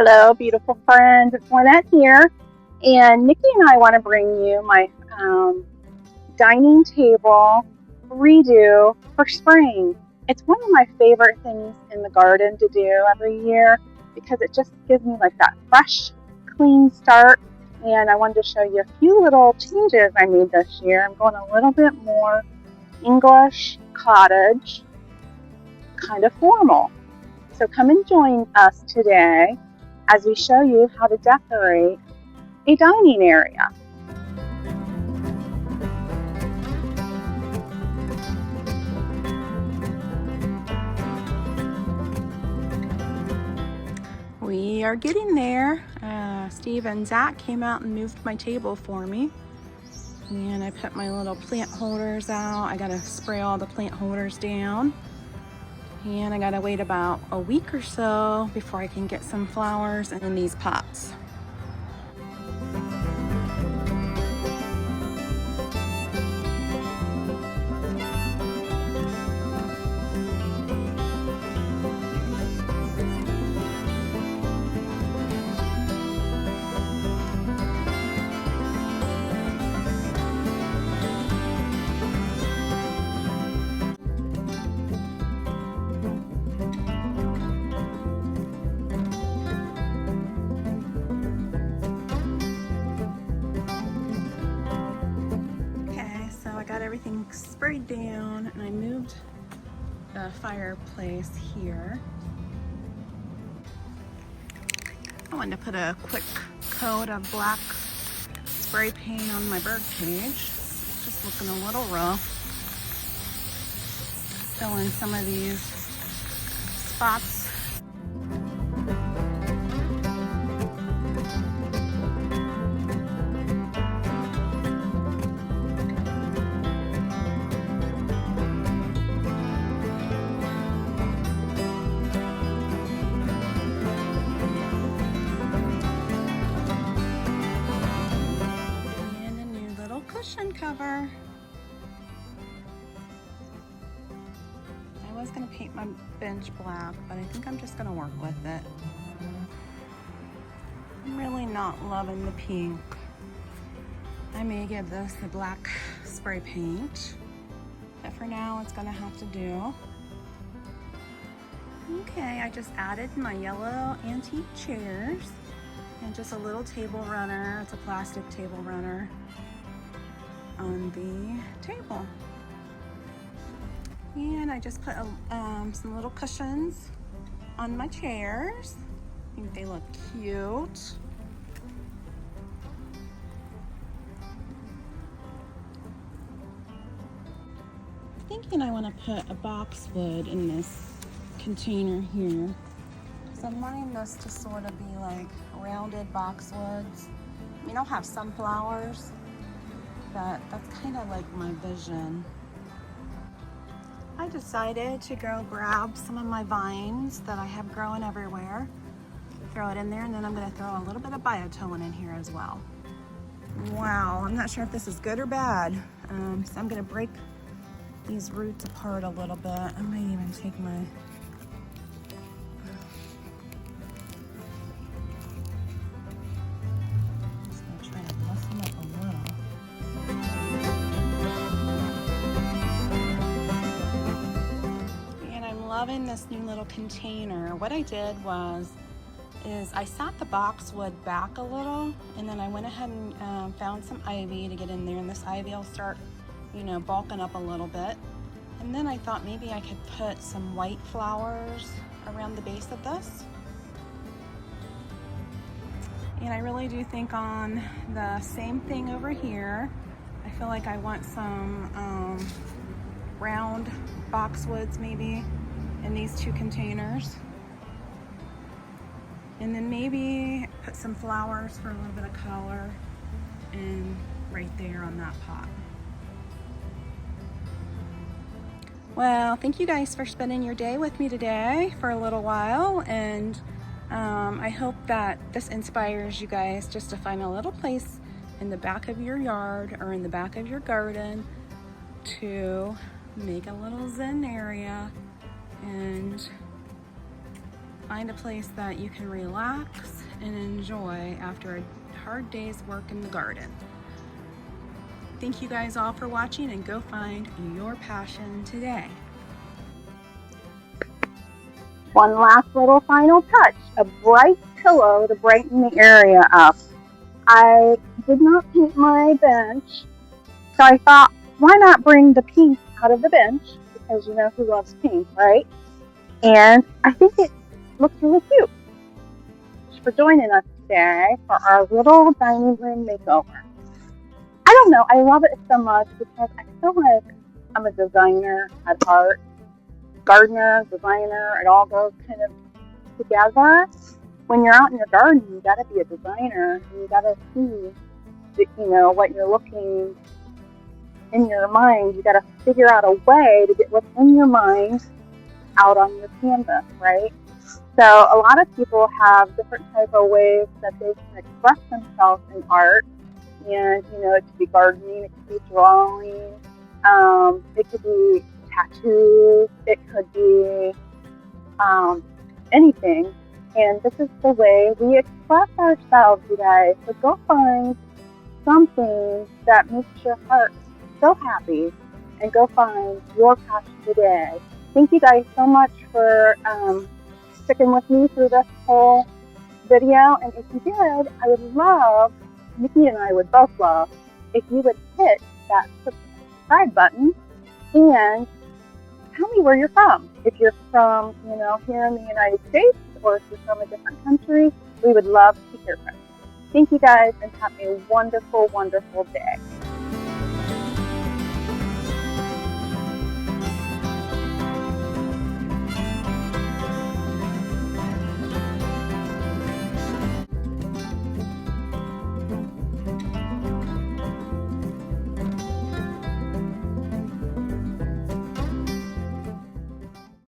Hello, beautiful friends. It's Linette here, and Nikki and I want to bring you my dining table redo for spring. It's one of my favorite things in the garden to do every year because it just gives me like that fresh, clean start. And I wanted to show you a few little changes I made this year. I'm going a little bit more English, cottage, kind of formal. So come and join us today as we show you how to decorate a dining area. We are getting there. Steve and Zach came out and moved my table for me. And I put my little plant holders out. I gotta spray all the plant holders down. And I gotta wait about a week or so before I can get some flowers in these pots. I got everything sprayed down and I moved the fireplace here. I wanted to put a quick coat of black spray paint on my bird cage. It's just looking a little rough. Fill in some of these spots. Cushion cover. I was going to paint my bench black, but I think I'm just going to work with it. I'm really not loving the pink. I may give this the black spray paint, but for now it's going to have to do. Okay, I just added my yellow antique chairs and just a little table runner. It's a plastic table runner on the table. And I just put some little cushions on my chairs. I think they look cute. I'm thinking I want to put a boxwood in this container here. So I'm wanting this to sort of be like rounded boxwoods. I mean, I'll have some flowers, but that's kind of like my vision. I decided to go grab some of my vines that I have growing everywhere, throw it in there, and then I'm going to throw a little bit of biotone in here as well. Wow, I'm not sure if this is good or bad. So I'm going to break these roots apart a little bit. I might even take my loving this new little container. What I did is I sat the boxwood back a little, and then I went ahead and found some ivy to get in there, and this ivy will start, bulking up a little bit. And then I thought maybe I could put some white flowers around the base of this. And I really do think on the same thing over here, I feel like I want some round boxwoods maybe in these two containers, and then maybe put some flowers for a little bit of color and right there on that pot. Well, thank you guys for spending your day with me today for a little while, and I hope that this inspires you guys just to find a little place in the back of your yard or in the back of your garden to make a little zen area and Find a place that you can relax and enjoy after a hard day's work in the garden. Thank you guys all for watching, and go find your passion today. One last little final touch, a bright pillow to brighten the area up. I did not paint my bench, so I thought, why not bring the pink out of the bench, because you know who loves pink, right? And I think it looks really cute. Thanks for joining us today for our little dining room makeover. I don't know, I love it so much because I feel like I'm a designer at heart. Gardener, designer, it all goes kind of together. When you're out in your garden, you gotta be a designer, and you gotta see, what you're looking in your mind. You gotta figure out a way to get what's in your mind out on your canvas, right? So a lot of people have different type of ways that they can express themselves in art, and it could be gardening, it could be drawing, it could be tattoos, it could be anything. And this is the way we express ourselves, you guys. So go find something that makes your heart so happy, and go find your passion today. Thank you guys so much for sticking with me through this whole video. And if you did, I would love, Nikki and I would both love, if you would hit that subscribe button and tell me where you're from. If you're from, here in the United States, or if you're from a different country, we would love to hear from you. Thank you guys, and have a wonderful, wonderful day.